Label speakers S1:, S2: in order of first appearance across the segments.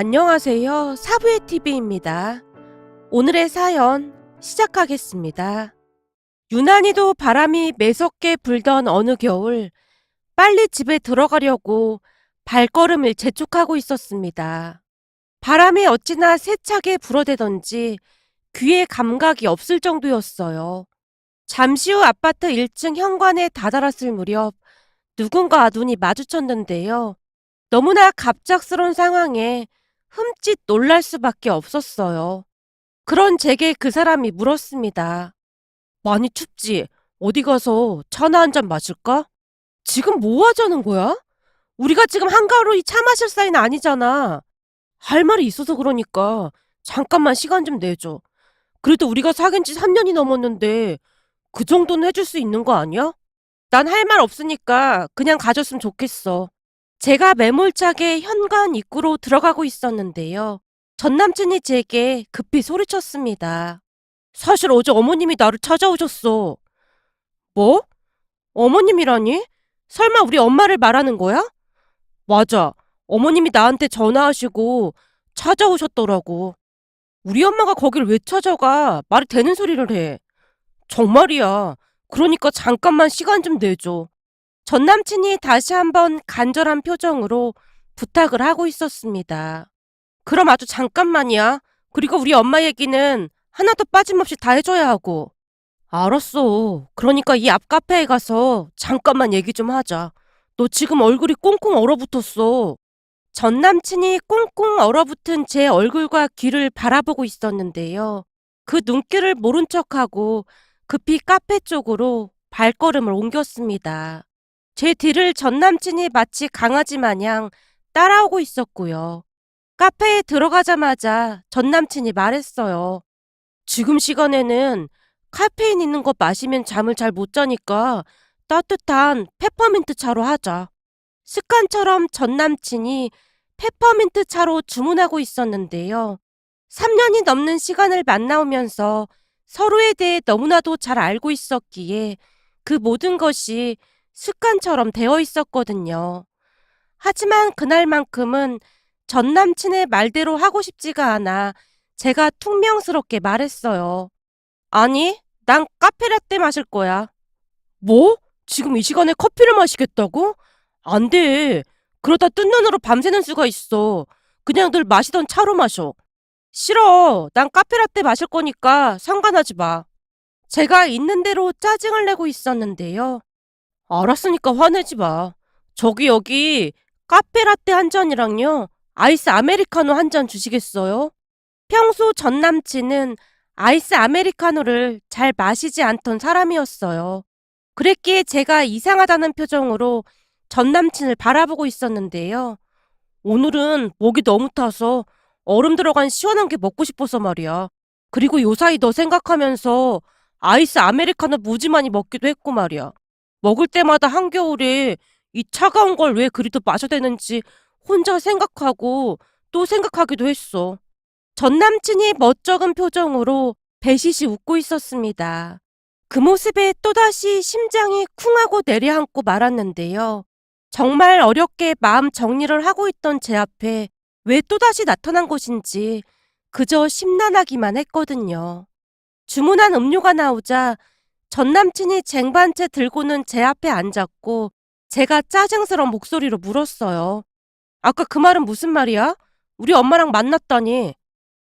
S1: 안녕하세요. 사부의 TV입니다. 오늘의 사연 시작하겠습니다. 유난히도 바람이 매섭게 불던 어느 겨울, 빨리 집에 들어가려고 발걸음을 재촉하고 있었습니다. 바람이 어찌나 세차게 불어대던지 귀에 감각이 없을 정도였어요. 잠시 후 아파트 1층 현관에 다다랐을 무렵 누군가 눈이 마주쳤는데요. 너무나 갑작스러운 상황에 흠칫 놀랄 수밖에 없었어요. 그런 제게 그 사람이 물었습니다. 많이 춥지? 어디 가서 차나 한 잔 마실까? 지금 뭐 하자는 거야? 우리가 지금 한가로이 차 마실 사이는 아니잖아. 할 말이 있어서 그러니까 잠깐만 시간 좀 내줘. 그래도 우리가 사귄 지 3년이 넘었는데 그 정도는 해줄 수 있는 거 아니야? 난 할 말 없으니까 그냥 가줬으면 좋겠어. 제가 매몰차게 현관 입구로 들어가고 있었는데요. 전 남친이 제게 급히 소리쳤습니다. 사실 어제 어머님이 나를 찾아오셨어. 뭐? 어머님이라니? 설마 우리 엄마를 말하는 거야? 맞아. 어머님이 나한테 전화하시고 찾아오셨더라고. 우리 엄마가 거길 왜 찾아가? 말이 되는 소리를 해. 정말이야. 그러니까 잠깐만 시간 좀 내줘. 전 남친이 다시 한번 간절한 표정으로 부탁을 하고 있었습니다. 그럼 아주 잠깐만이야. 그리고 우리 엄마 얘기는 하나도 빠짐없이 다 해줘야 하고. 알았어. 그러니까 이 앞 카페에 가서 잠깐만 얘기 좀 하자. 너 지금 얼굴이 꽁꽁 얼어붙었어. 전 남친이 꽁꽁 얼어붙은 제 얼굴과 귀를 바라보고 있었는데요. 그 눈길을 모른 척하고 급히 카페 쪽으로 발걸음을 옮겼습니다. 제 뒤를 전 남친이 마치 강아지 마냥 따라오고 있었고요. 카페에 들어가자마자 전 남친이 말했어요. 지금 시간에는 카페인 있는 거 마시면 잠을 잘 못 자니까 따뜻한 페퍼민트 차로 하자. 습관처럼 전 남친이 페퍼민트 차로 주문하고 있었는데요. 3년이 넘는 시간을 만나오면서 서로에 대해 너무나도 잘 알고 있었기에 그 모든 것이 습관처럼 되어 있었거든요. 하지만 그날만큼은 전 남친의 말대로 하고 싶지가 않아 제가 퉁명스럽게 말했어요. 아니, 난 카페라떼 마실 거야. 뭐? 지금 이 시간에 커피를 마시겠다고? 안 돼. 그러다 뜬 눈으로 밤새는 수가 있어. 그냥 늘 마시던 차로 마셔. 싫어. 난 카페라떼 마실 거니까 상관하지 마. 제가 있는 대로 짜증을 내고 있었는데요. 알았으니까 화내지 마. 여기 카페라떼 한 잔이랑요. 아이스 아메리카노 한 잔 주시겠어요? 평소 전 남친은 아이스 아메리카노를 잘 마시지 않던 사람이었어요. 그랬기에 제가 이상하다는 표정으로 전 남친을 바라보고 있었는데요. 오늘은 목이 너무 타서 얼음 들어간 시원한 게 먹고 싶어서 말이야. 그리고 요사이 너 생각하면서 아이스 아메리카노 무지 많이 먹기도 했고 말이야. 먹을 때마다 한겨울에 이 차가운 걸 왜 그리도 마셔야 되는지 혼자 생각하고 또 생각하기도 했어. 전 남친이 멋쩍은 표정으로 배시시 웃고 있었습니다. 그 모습에 또다시 심장이 쿵하고 내려앉고 말았는데요. 정말 어렵게 마음 정리를 하고 있던 제 앞에 왜 또다시 나타난 것인지 그저 심란하기만 했거든요. 주문한 음료가 나오자 전 남친이 쟁반채 들고는 제 앞에 앉았고 제가 짜증스러운 목소리로 물었어요. 아까 그 말은 무슨 말이야? 우리 엄마랑 만났다니.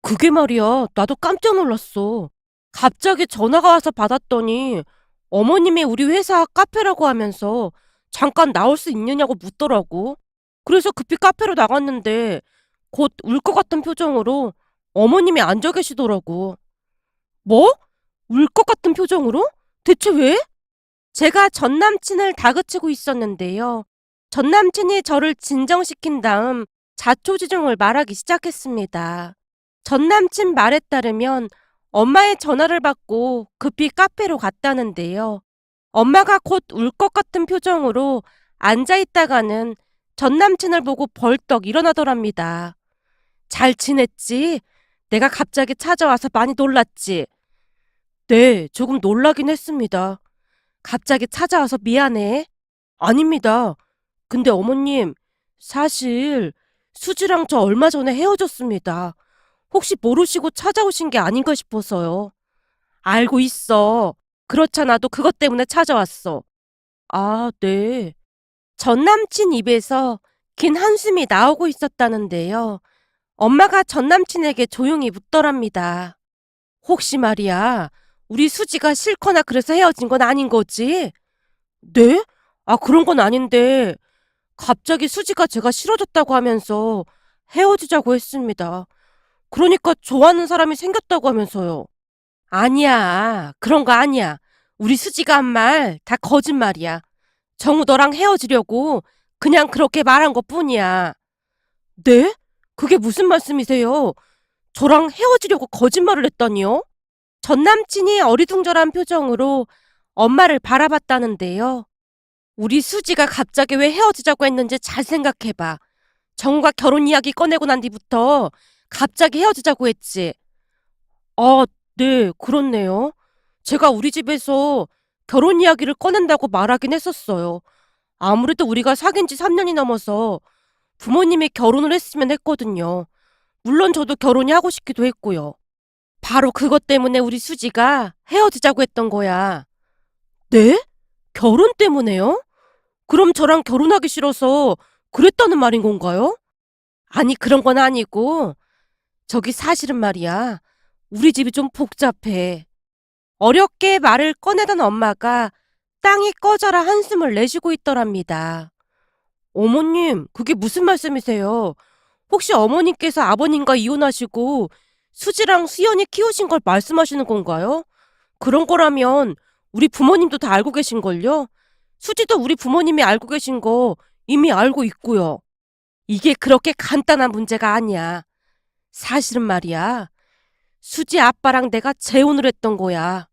S1: 그게 말이야. 나도 깜짝 놀랐어. 갑자기 전화가 와서 받았더니 어머님이 우리 회사 카페라고 하면서 잠깐 나올 수 있느냐고 묻더라고. 그래서 급히 카페로 나갔는데 곧 울 것 같은 표정으로 어머님이 앉아 계시더라고. 뭐? 울 것 같은 표정으로? 대체 왜? 제가 전 남친을 다그치고 있었는데요. 전 남친이 저를 진정시킨 다음 자초지종을 말하기 시작했습니다. 전 남친 말에 따르면 엄마의 전화를 받고 급히 카페로 갔다는데요. 엄마가 곧 울 것 같은 표정으로 앉아있다가는 전 남친을 보고 벌떡 일어나더랍니다. 잘 지냈지? 내가 갑자기 찾아와서 많이 놀랐지? 네, 조금 놀라긴 했습니다. 갑자기 찾아와서 미안해. 아닙니다. 근데 어머님, 사실 수지랑 저 얼마 전에 헤어졌습니다. 혹시 모르시고 찾아오신 게 아닌가 싶어서요. 알고 있어. 그렇잖아도 그것 때문에 찾아왔어. 아, 네. 전 남친 입에서 긴 한숨이 나오고 있었다는데요. 엄마가 전 남친에게 조용히 묻더랍니다. 혹시 말이야, 우리 수지가 싫거나 그래서 헤어진 건 아닌 거지? 네? 아, 그런 건 아닌데, 갑자기 수지가 제가 싫어졌다고 하면서 헤어지자고 했습니다. 그러니까 좋아하는 사람이 생겼다고 하면서요. 아니야, 그런 거 아니야. 우리 수지가 한 말 다 거짓말이야. 정우 너랑 헤어지려고 그냥 그렇게 말한 것 뿐이야. 네? 그게 무슨 말씀이세요? 저랑 헤어지려고 거짓말을 했다니요? 전 남친이 어리둥절한 표정으로 엄마를 바라봤다는데요. 우리 수지가 갑자기 왜 헤어지자고 했는지 잘 생각해봐. 정우가 결혼 이야기 꺼내고 난 뒤부터 갑자기 헤어지자고 했지. 아, 네, 그렇네요. 제가 우리 집에서 결혼 이야기를 꺼낸다고 말하긴 했었어요. 아무래도 우리가 사귄 지 3년이 넘어서 부모님이 결혼을 했으면 했거든요. 물론 저도 결혼이 하고 싶기도 했고요. 바로 그것 때문에 우리 수지가 헤어지자고 했던 거야. 네? 결혼 때문에요? 그럼 저랑 결혼하기 싫어서 그랬다는 말인 건가요? 아니, 그런 건 아니고, 저기 사실은 말이야. 우리 집이 좀 복잡해. 어렵게 말을 꺼내던 엄마가 땅이 꺼져라 한숨을 내쉬고 있더랍니다. 어머님, 그게 무슨 말씀이세요? 혹시 어머님께서 아버님과 이혼하시고 수지랑 수연이 키우신 걸 말씀하시는 건가요? 그런 거라면 우리 부모님도 다 알고 계신걸요? 수지도 우리 부모님이 알고 계신 거 이미 알고 있고요. 이게 그렇게 간단한 문제가 아니야. 사실은 말이야. 수지 아빠랑 내가 재혼을 했던 거야.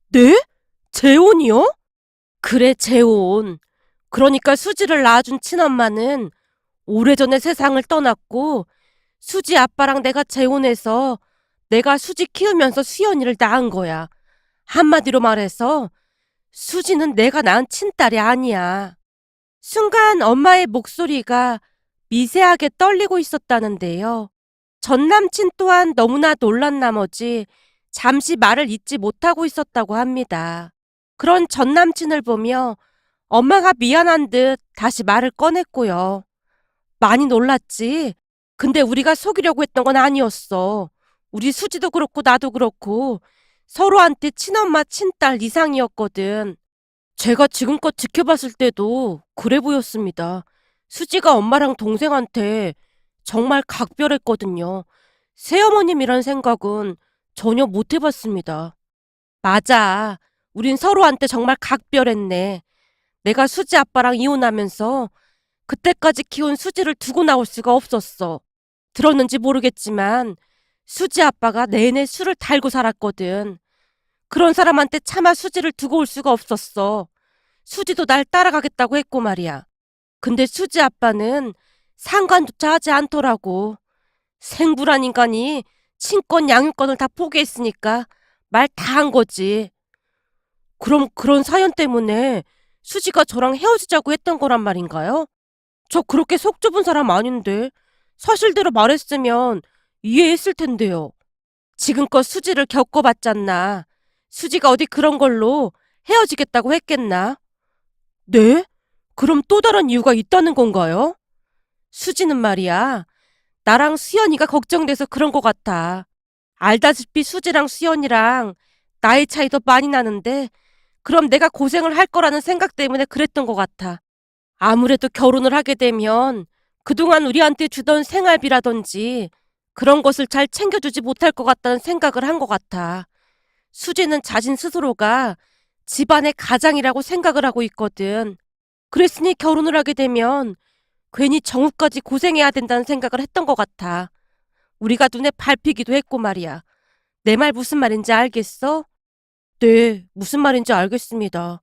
S1: 네? 재혼이요? 그래, 재혼. 그러니까 수지를 낳아준 친엄마는 오래전에 세상을 떠났고 수지 아빠랑 내가 재혼해서 내가 수지 키우면서 수연이를 낳은 거야. 한마디로 말해서 수지는 내가 낳은 친딸이 아니야. 순간 엄마의 목소리가 미세하게 떨리고 있었다는데요. 전 남친 또한 너무나 놀란 나머지 잠시 말을 잇지 못하고 있었다고 합니다. 그런 전 남친을 보며 엄마가 미안한 듯 다시 말을 꺼냈고요. 많이 놀랐지. 근데 우리가 속이려고 했던 건 아니었어. 우리 수지도 그렇고 나도 그렇고 서로한테 친엄마 친딸 이상이었거든. 제가 지금껏 지켜봤을 때도 그래 보였습니다. 수지가 엄마랑 동생한테 정말 각별했거든요. 새어머님이란 생각은 전혀 못 해봤습니다. 맞아. 우린 서로한테 정말 각별했네. 내가 수지 아빠랑 이혼하면서 그때까지 키운 수지를 두고 나올 수가 없었어. 들었는지 모르겠지만 수지 아빠가 내내 술을 달고 살았거든. 그런 사람한테 차마 수지를 두고 올 수가 없었어. 수지도 날 따라가겠다고 했고 말이야. 근데 수지 아빠는 상관조차 하지 않더라고. 생부란 인간이 친권 양육권을 다 포기했으니까 말 다 한 거지. 그럼 그런 사연 때문에 수지가 저랑 헤어지자고 했던 거란 말인가요? 저 그렇게 속 좁은 사람 아닌데 사실대로 말했으면 이해했을 텐데요. 지금껏 수지를 겪어봤잖나. 수지가 어디 그런 걸로 헤어지겠다고 했겠나? 네? 그럼 또 다른 이유가 있다는 건가요? 수지는 말이야. 나랑 수연이가 걱정돼서 그런 것 같아. 알다시피 수지랑 수연이랑 나이 차이도 많이 나는데 그럼 내가 고생을 할 거라는 생각 때문에 그랬던 것 같아. 아무래도 결혼을 하게 되면 그동안 우리한테 주던 생활비라든지 그런 것을 잘 챙겨주지 못할 것 같다는 생각을 한 것 같아. 수지는 자신 스스로가 집안의 가장이라고 생각을 하고 있거든. 그랬으니 결혼을 하게 되면 괜히 정우까지 고생해야 된다는 생각을 했던 것 같아. 우리가 눈에 밟히기도 했고 말이야. 내 말 무슨 말인지 알겠어? 네, 무슨 말인지 알겠습니다.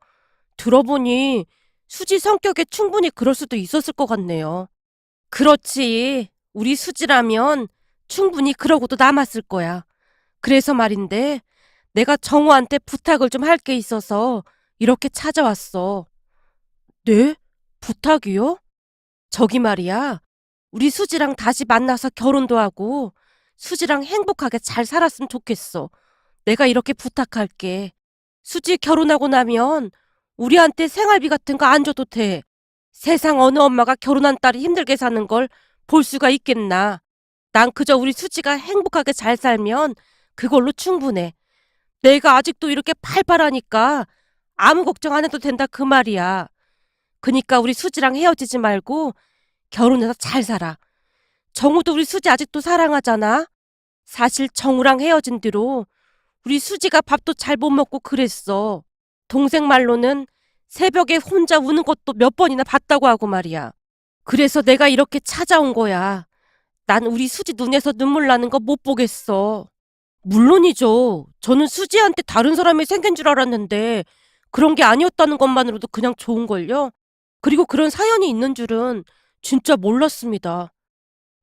S1: 들어보니 수지 성격에 충분히 그럴 수도 있었을 것 같네요. 그렇지. 우리 수지라면 충분히 그러고도 남았을 거야. 그래서 말인데 내가 정우한테 부탁을 좀 할 게 있어서 이렇게 찾아왔어. 네? 부탁이요? 저기 말이야. 우리 수지랑 다시 만나서 결혼도 하고 수지랑 행복하게 잘 살았으면 좋겠어. 내가 이렇게 부탁할게. 수지 결혼하고 나면 우리한테 생활비 같은 거 안 줘도 돼. 세상 어느 엄마가 결혼한 딸이 힘들게 사는 걸 볼 수가 있겠나. 난 그저 우리 수지가 행복하게 잘 살면 그걸로 충분해. 내가 아직도 이렇게 팔팔하니까 아무 걱정 안 해도 된다 그 말이야. 그니까 우리 수지랑 헤어지지 말고 결혼해서 잘 살아. 정우도 우리 수지 아직도 사랑하잖아. 사실 정우랑 헤어진 뒤로 우리 수지가 밥도 잘 못 먹고 그랬어. 동생 말로는 새벽에 혼자 우는 것도 몇 번이나 봤다고 하고 말이야. 그래서 내가 이렇게 찾아온 거야. 난 우리 수지 눈에서 눈물 나는 거 못 보겠어. 물론이죠. 저는 수지한테 다른 사람이 생긴 줄 알았는데 그런 게 아니었다는 것만으로도 그냥 좋은걸요. 그리고 그런 사연이 있는 줄은 진짜 몰랐습니다.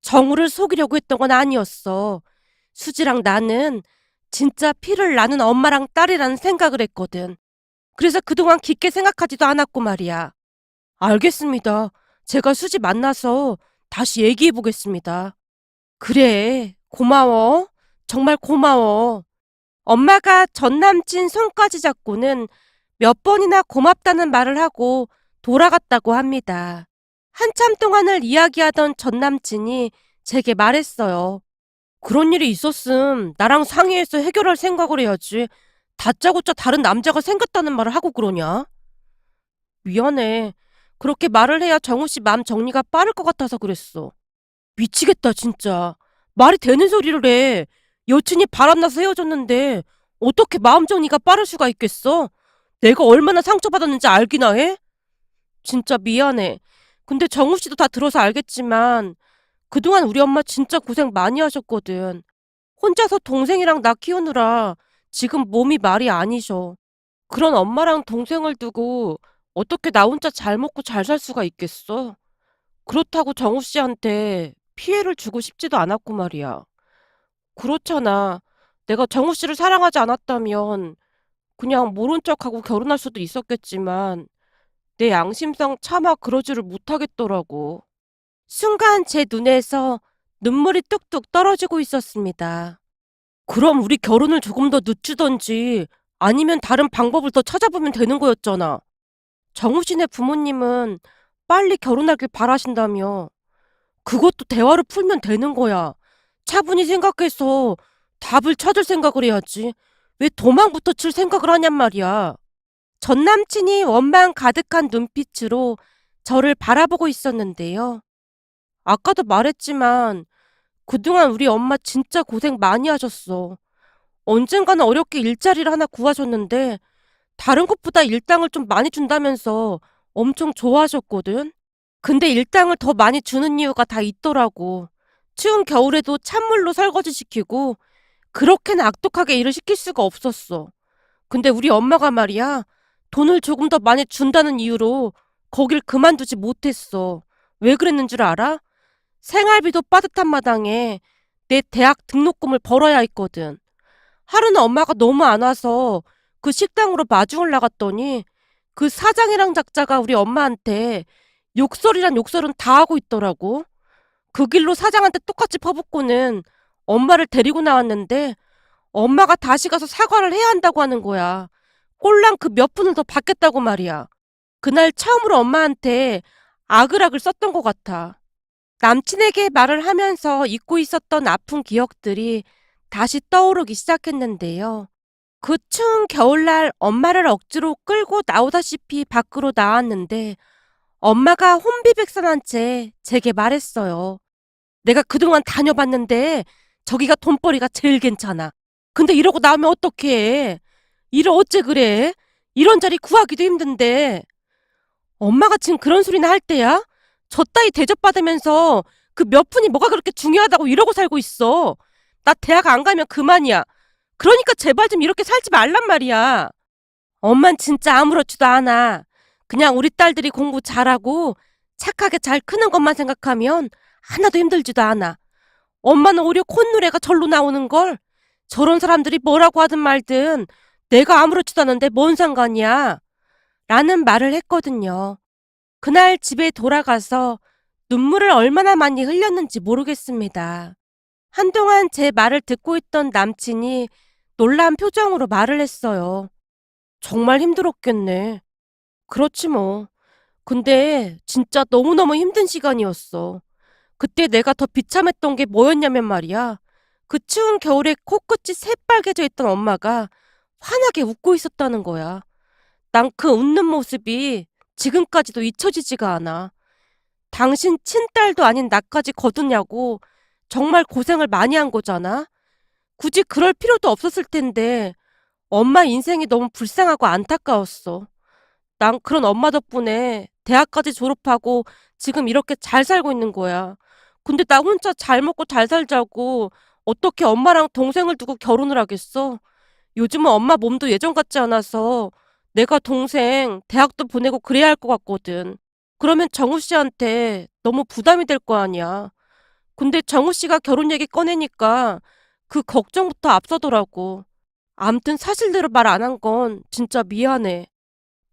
S1: 정우를 속이려고 했던 건 아니었어. 수지랑 나는 진짜 피를 나눈 엄마랑 딸이라는 생각을 했거든. 그래서 그동안 깊게 생각하지도 않았고 말이야. 알겠습니다. 제가 수지 만나서 다시 얘기해 보겠습니다. 그래, 고마워. 정말 고마워. 엄마가 전 남친 손까지 잡고는 몇 번이나 고맙다는 말을 하고 돌아갔다고 합니다. 한참 동안을 이야기하던 전 남친이 제게 말했어요. 그런 일이 있었음 나랑 상의해서 해결할 생각을 해야지. 다짜고짜 다른 남자가 생겼다는 말을 하고 그러냐? 미안해. 그렇게 말을 해야 정우 씨 마음 정리가 빠를 것 같아서 그랬어. 미치겠다 진짜. 말이 되는 소리를 해. 여친이 바람나서 헤어졌는데 어떻게 마음 정리가 빠를 수가 있겠어? 내가 얼마나 상처받았는지 알기나 해? 진짜 미안해. 근데 정우 씨도 다 들어서 알겠지만 그동안 우리 엄마 진짜 고생 많이 하셨거든. 혼자서 동생이랑 나 키우느라 지금 몸이 말이 아니셔. 그런 엄마랑 동생을 두고 어떻게 나 혼자 잘 먹고 잘 살 수가 있겠어? 그렇다고 정우 씨한테 피해를 주고 싶지도 않았고 말이야. 그렇잖아. 내가 정우 씨를 사랑하지 않았다면 그냥 모른 척하고 결혼할 수도 있었겠지만 내 양심상 차마 그러지를 못하겠더라고. 순간 제 눈에서 눈물이 뚝뚝 떨어지고 있었습니다. 그럼 우리 결혼을 조금 더 늦추던지 아니면 다른 방법을 더 찾아보면 되는 거였잖아. 정우 씨네 부모님은 빨리 결혼하길 바라신다며. 그것도 대화로 풀면 되는 거야. 차분히 생각해서 답을 찾을 생각을 해야지. 왜 도망부터 칠 생각을 하냔 말이야. 전 남친이 원망 가득한 눈빛으로 저를 바라보고 있었는데요. 아까도 말했지만 그동안 우리 엄마 진짜 고생 많이 하셨어. 언젠가는 어렵게 일자리를 하나 구하셨는데 다른 것보다 일당을 좀 많이 준다면서 엄청 좋아하셨거든. 근데 일당을 더 많이 주는 이유가 다 있더라고. 추운 겨울에도 찬물로 설거지 시키고 그렇게는 악독하게 일을 시킬 수가 없었어. 근데 우리 엄마가 말이야, 돈을 조금 더 많이 준다는 이유로 거길 그만두지 못했어. 왜 그랬는 줄 알아? 생활비도 빠듯한 마당에 내 대학 등록금을 벌어야 했거든. 하루는 엄마가 너무 안 와서 그 식당으로 마중을 나갔더니 그 사장이랑 작자가 우리 엄마한테 욕설이란 욕설은 다 하고 있더라고. 그 길로 사장한테 똑같이 퍼붓고는 엄마를 데리고 나왔는데 엄마가 다시 가서 사과를 해야 한다고 하는 거야. 꼴랑 그 몇 푼을 더 받겠다고 말이야. 그날 처음으로 엄마한테 아글아글 썼던 것 같아. 남친에게 말을 하면서 잊고 있었던 아픈 기억들이 다시 떠오르기 시작했는데요. 그 추운 겨울날 엄마를 억지로 끌고 나오다시피 밖으로 나왔는데 엄마가 혼비백산한 채 제게 말했어요. 내가 그동안 다녀봤는데 저기가 돈벌이가 제일 괜찮아. 근데 이러고 나오면 어떡해? 일을 어째 그래? 이런 자리 구하기도 힘든데. 엄마가 지금 그런 소리나 할 때야? 저 따위 대접받으면서 그 몇 푼이 뭐가 그렇게 중요하다고 이러고 살고 있어. 나 대학 안 가면 그만이야. 그러니까 제발 좀 이렇게 살지 말란 말이야. 엄만 진짜 아무렇지도 않아. 그냥 우리 딸들이 공부 잘하고 착하게 잘 크는 것만 생각하면 하나도 힘들지도 않아. 엄마는 오히려 콧노래가 절로 나오는 걸. 저런 사람들이 뭐라고 하든 말든 내가 아무렇지도 않은데 뭔 상관이야. 라는 말을 했거든요. 그날 집에 돌아가서 눈물을 얼마나 많이 흘렸는지 모르겠습니다. 한동안 제 말을 듣고 있던 남친이 놀란 표정으로 말을 했어요. 정말 힘들었겠네. 그렇지 뭐. 근데 진짜 너무너무 힘든 시간이었어. 그때 내가 더 비참했던 게 뭐였냐면 말이야. 그 추운 겨울에 코끝이 새빨개져 있던 엄마가 환하게 웃고 있었다는 거야. 난 그 웃는 모습이 지금까지도 잊혀지지가 않아. 당신 친딸도 아닌 나까지 거두냐고 정말 고생을 많이 한 거잖아. 굳이 그럴 필요도 없었을 텐데 엄마 인생이 너무 불쌍하고 안타까웠어. 난 그런 엄마 덕분에 대학까지 졸업하고 지금 이렇게 잘 살고 있는 거야. 근데 나 혼자 잘 먹고 잘 살자고 어떻게 엄마랑 동생을 두고 결혼을 하겠어? 요즘은 엄마 몸도 예전 같지 않아서 내가 동생 대학도 보내고 그래야 할 것 같거든. 그러면 정우 씨한테 너무 부담이 될 거 아니야. 근데 정우 씨가 결혼 얘기 꺼내니까 그 걱정부터 앞서더라고. 암튼 사실대로 말 안 한 건 진짜 미안해.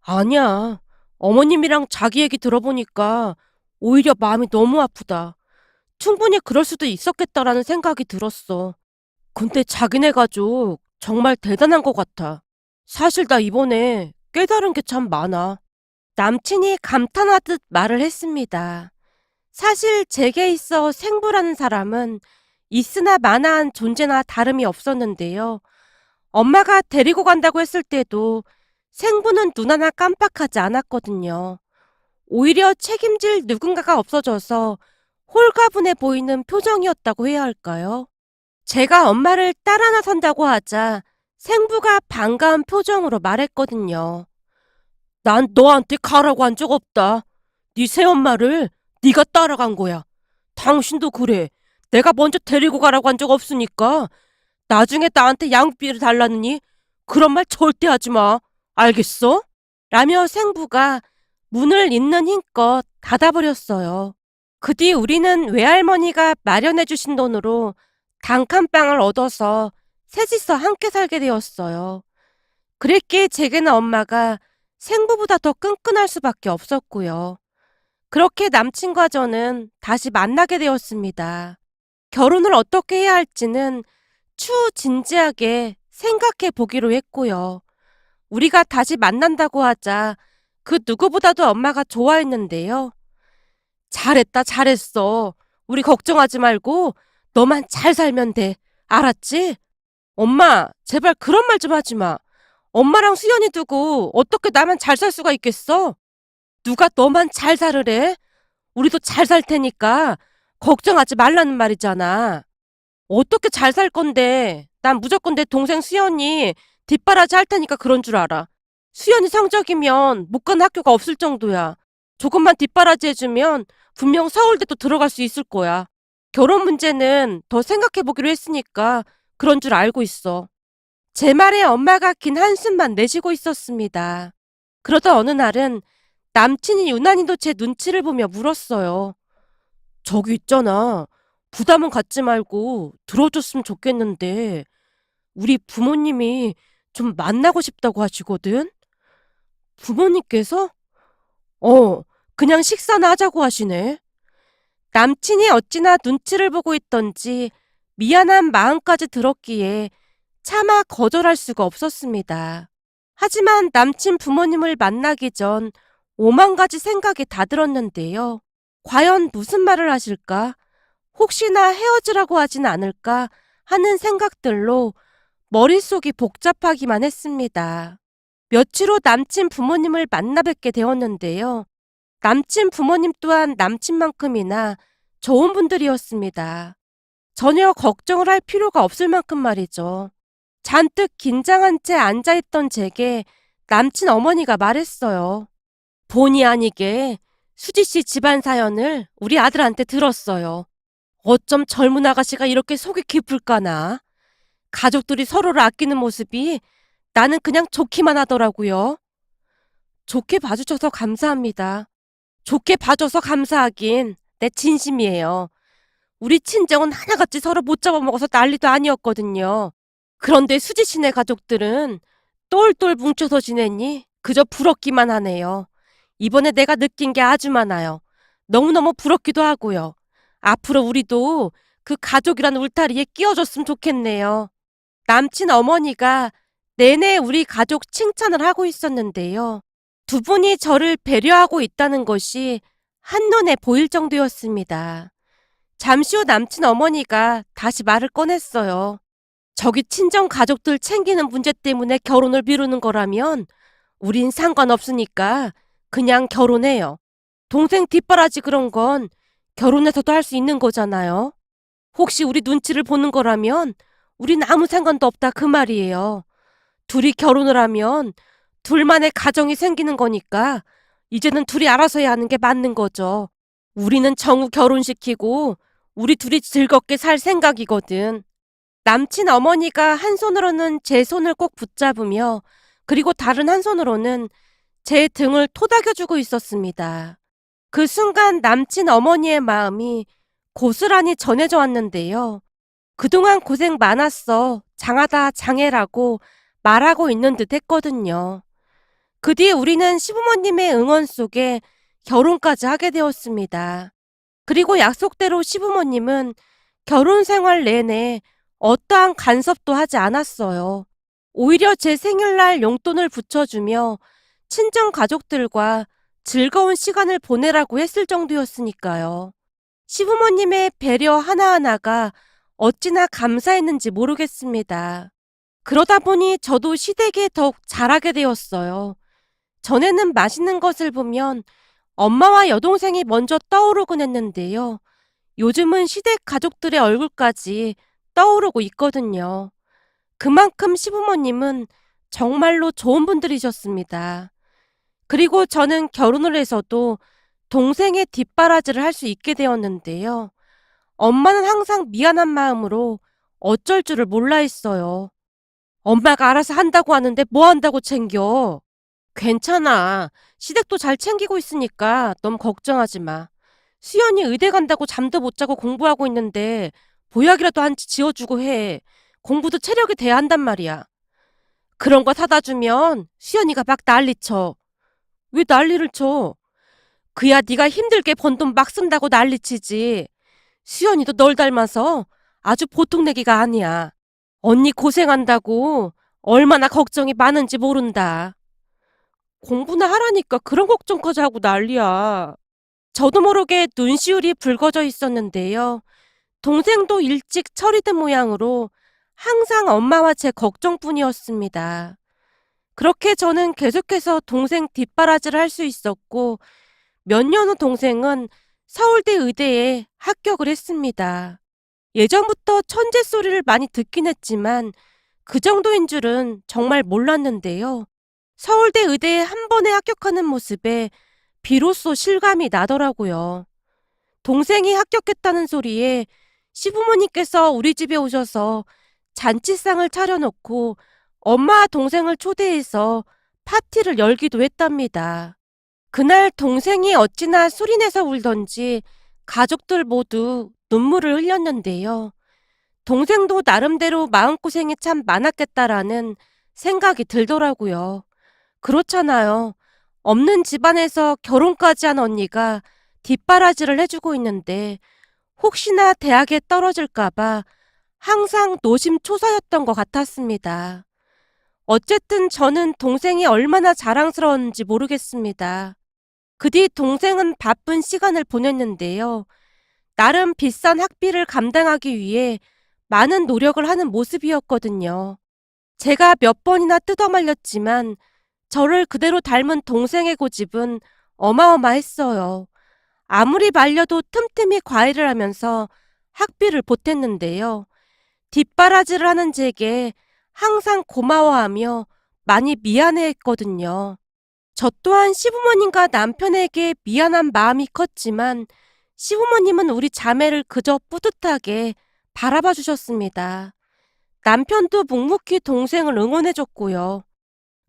S1: 아니야. 어머님이랑 자기 얘기 들어보니까 오히려 마음이 너무 아프다. 충분히 그럴 수도 있었겠다라는 생각이 들었어. 근데 자기네 가족 정말 대단한 것 같아. 사실 나 이번에 깨달은 게 참 많아. 남친이 감탄하듯 말을 했습니다. 사실 제게 있어 생부라는 사람은 있으나 마나한 존재나 다름이 없었는데요. 엄마가 데리고 간다고 했을 때도 생부는 눈 하나 깜빡하지 않았거든요. 오히려 책임질 누군가가 없어져서 홀가분해 보이는 표정이었다고 해야 할까요? 제가 엄마를 따라 나선다고 하자 생부가 반가운 표정으로 말했거든요. 난 너한테 가라고 한 적 없다. 네 새엄마를 네가 따라간 거야. 당신도 그래. 내가 먼저 데리고 가라고 한 적 없으니까 나중에 나한테 양육비를 달라느니 그런 말 절대 하지 마. 알겠어? 라며 생부가 문을 있는 힘껏 닫아버렸어요. 그 뒤 우리는 외할머니가 마련해 주신 돈으로 단칸방을 얻어서 셋이서 함께 살게 되었어요. 그랬기에 제게는 엄마가 생부보다 더 끈끈할 수밖에 없었고요. 그렇게 남친과 저는 다시 만나게 되었습니다. 결혼을 어떻게 해야 할지는 추진지하게 생각해 보기로 했고요. 우리가 다시 만난다고 하자 그 누구보다도 엄마가 좋아했는데요. 잘했다, 잘했어. 우리 걱정하지 말고 너만 잘 살면 돼. 알았지? 엄마, 제발 그런 말 좀 하지 마. 엄마랑 수연이 두고 어떻게 나만 잘 살 수가 있겠어? 누가 너만 잘 살으래? 우리도 잘 살 테니까 걱정하지 말라는 말이잖아. 어떻게 잘 살 건데? 난 무조건 내 동생 수연이 뒷바라지 할 테니까 그런 줄 알아. 수연이 성적이면 못 가는 학교가 없을 정도야. 조금만 뒷바라지 해주면 분명 서울대도 들어갈 수 있을 거야. 결혼 문제는 더 생각해 보기로 했으니까 그런 줄 알고 있어. 제 말에 엄마가 긴 한숨만 내쉬고 있었습니다. 그러다 어느 날은 남친이 유난히도 제 눈치를 보며 물었어요. 저기 있잖아. 부담은 갖지 말고 들어줬으면 좋겠는데 우리 부모님이 좀 만나고 싶다고 하시거든? 부모님께서? 그냥 식사나 하자고 하시네. 남친이 어찌나 눈치를 보고 있던지 미안한 마음까지 들었기에 차마 거절할 수가 없었습니다. 하지만 남친 부모님을 만나기 전 5만 가지 생각이 다 들었는데요. 과연 무슨 말을 하실까? 혹시나 헤어지라고 하진 않을까 하는 생각들로 머릿속이 복잡하기만 했습니다. 며칠 후 남친 부모님을 만나 뵙게 되었는데요. 남친 부모님 또한 남친만큼이나 좋은 분들이었습니다. 전혀 걱정을 할 필요가 없을 만큼 말이죠. 잔뜩 긴장한 채 앉아있던 제게 남친 어머니가 말했어요. 본의 아니게 수지 씨 집안 사연을 우리 아들한테 들었어요. 어쩜 젊은 아가씨가 이렇게 속이 깊을까나. 가족들이 서로를 아끼는 모습이 나는 그냥 좋기만 하더라고요. 좋게 봐주셔서 감사합니다. 좋게 봐줘서 감사하긴 내 진심이에요. 우리 친정은 하나같이 서로 못 잡아먹어서 난리도 아니었거든요. 그런데 수지 씨네 가족들은 똘똘 뭉쳐서 지내니 그저 부럽기만 하네요. 이번에 내가 느낀 게 아주 많아요. 너무너무 부럽기도 하고요. 앞으로 우리도 그 가족이란 울타리에 끼워줬으면 좋겠네요. 남친 어머니가 내내 우리 가족 칭찬을 하고 있었는데요. 두 분이 저를 배려하고 있다는 것이 한눈에 보일 정도였습니다. 잠시 후 남친 어머니가 다시 말을 꺼냈어요. 저기 친정 가족들 챙기는 문제 때문에 결혼을 미루는 거라면 우린 상관없으니까 그냥 결혼해요. 동생 뒷바라지 그런 건 결혼해서도 할 수 있는 거잖아요. 혹시 우리 눈치를 보는 거라면 우린 아무 상관도 없다 그 말이에요. 둘이 결혼을 하면 둘만의 가정이 생기는 거니까 이제는 둘이 알아서 해야 하는 게 맞는 거죠. 우리는 정우 결혼시키고 우리 둘이 즐겁게 살 생각이거든. 남친 어머니가 한 손으로는 제 손을 꼭 붙잡으며 그리고 다른 한 손으로는 제 등을 토닥여주고 있었습니다. 그 순간 남친 어머니의 마음이 고스란히 전해져 왔는데요. 그동안 고생 많았어. 장하다 장해라고 말하고 있는 듯 했거든요. 그 뒤에 우리는 시부모님의 응원 속에 결혼까지 하게 되었습니다. 그리고 약속대로 시부모님은 결혼 생활 내내 어떠한 간섭도 하지 않았어요. 오히려 제 생일날 용돈을 붙여주며 친정 가족들과 즐거운 시간을 보내라고 했을 정도였으니까요. 시부모님의 배려 하나하나가 어찌나 감사했는지 모르겠습니다. 그러다 보니 저도 시댁에 더욱 잘하게 되었어요. 전에는 맛있는 것을 보면 엄마와 여동생이 먼저 떠오르곤 했는데요. 요즘은 시댁 가족들의 얼굴까지 떠오르고 있거든요. 그만큼 시부모님은 정말로 좋은 분들이셨습니다. 그리고 저는 결혼을 해서도 동생의 뒷바라지를 할 수 있게 되었는데요. 엄마는 항상 미안한 마음으로 어쩔 줄을 몰라 했어요. 엄마가 알아서 한다고 하는데 뭐 한다고 챙겨? 괜찮아. 시댁도 잘 챙기고 있으니까 너무 걱정하지 마. 수연이 의대 간다고 잠도 못 자고 공부하고 있는데 보약이라도 한 지 지어주고 해. 공부도 체력이 돼야 한단 말이야. 그런 거 사다 주면 수연이가 막 난리쳐. 왜 난리를 쳐? 그야 네가 힘들게 번 돈 막 쓴다고 난리치지. 수연이도 널 닮아서 아주 보통 내기가 아니야. 언니 고생한다고 얼마나 걱정이 많은지 모른다. 공부나 하라니까 그런 걱정까지 하고 난리야. 저도 모르게 눈시울이 붉어져 있었는데요. 동생도 일찍 처리된 모양으로 항상 엄마와 제 걱정뿐이었습니다. 그렇게 저는 계속해서 동생 뒷바라지를 할 수 있었고 몇 년 후 동생은 서울대 의대에 합격을 했습니다. 예전부터 천재 소리를 많이 듣긴 했지만 그 정도인 줄은 정말 몰랐는데요. 서울대 의대에 한 번에 합격하는 모습에 비로소 실감이 나더라고요. 동생이 합격했다는 소리에 시부모님께서 우리 집에 오셔서 잔치상을 차려놓고 엄마와 동생을 초대해서 파티를 열기도 했답니다. 그날 동생이 어찌나 소리내서 울던지 가족들 모두 눈물을 흘렸는데요. 동생도 나름대로 마음고생이 참 많았겠다라는 생각이 들더라고요. 그렇잖아요. 없는 집안에서 결혼까지 한 언니가 뒷바라지를 해주고 있는데 혹시나 대학에 떨어질까봐 항상 노심초사였던 것 같았습니다. 어쨌든 저는 동생이 얼마나 자랑스러웠는지 모르겠습니다. 그 뒤 동생은 바쁜 시간을 보냈는데요. 나름 비싼 학비를 감당하기 위해 많은 노력을 하는 모습이었거든요. 제가 몇 번이나 뜯어말렸지만 저를 그대로 닮은 동생의 고집은 어마어마했어요. 아무리 말려도 틈틈이 과외를 하면서 학비를 보탰는데요. 뒷바라지를 하는 제게 항상 고마워하며 많이 미안해했거든요. 저 또한 시부모님과 남편에게 미안한 마음이 컸지만 시부모님은 우리 자매를 그저 뿌듯하게 바라봐 주셨습니다. 남편도 묵묵히 동생을 응원해줬고요.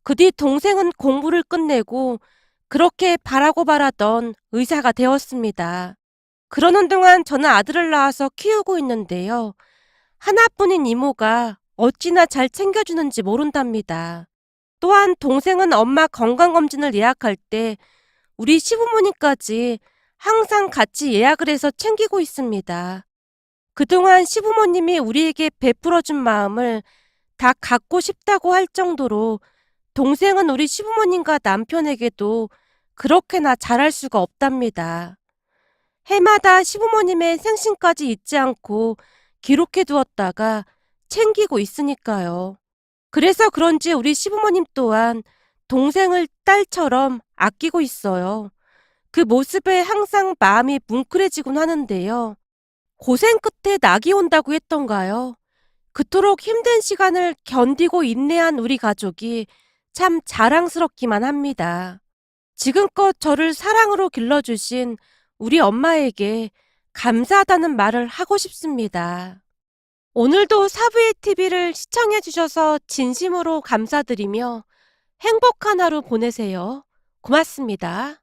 S1: 그 뒤 동생은 공부를 끝내고 그렇게 바라고 바라던 의사가 되었습니다. 그러는 동안 저는 아들을 낳아서 키우고 있는데요. 하나뿐인 이모가 어찌나 잘 챙겨주는지 모른답니다. 또한 동생은 엄마 건강검진을 예약할 때 우리 시부모님까지 항상 같이 예약을 해서 챙기고 있습니다. 그동안 시부모님이 우리에게 베풀어준 마음을 다 갖고 싶다고 할 정도로 동생은 우리 시부모님과 남편에게도 그렇게나 잘할 수가 없답니다. 해마다 시부모님의 생신까지 잊지 않고 기록해 두었다가 챙기고 있으니까요. 그래서 그런지 우리 시부모님 또한 동생을 딸처럼 아끼고 있어요. 그 모습에 항상 마음이 뭉클해지곤 하는데요. 고생 끝에 낙이 온다고 했던가요? 그토록 힘든 시간을 견디고 인내한 우리 가족이 참 자랑스럽기만 합니다. 지금껏 저를 사랑으로 길러주신 우리 엄마에게 감사하다는 말을 하고 싶습니다. 오늘도 사부의 TV를 시청해주셔서 진심으로 감사드리며 행복한 하루 보내세요. 고맙습니다.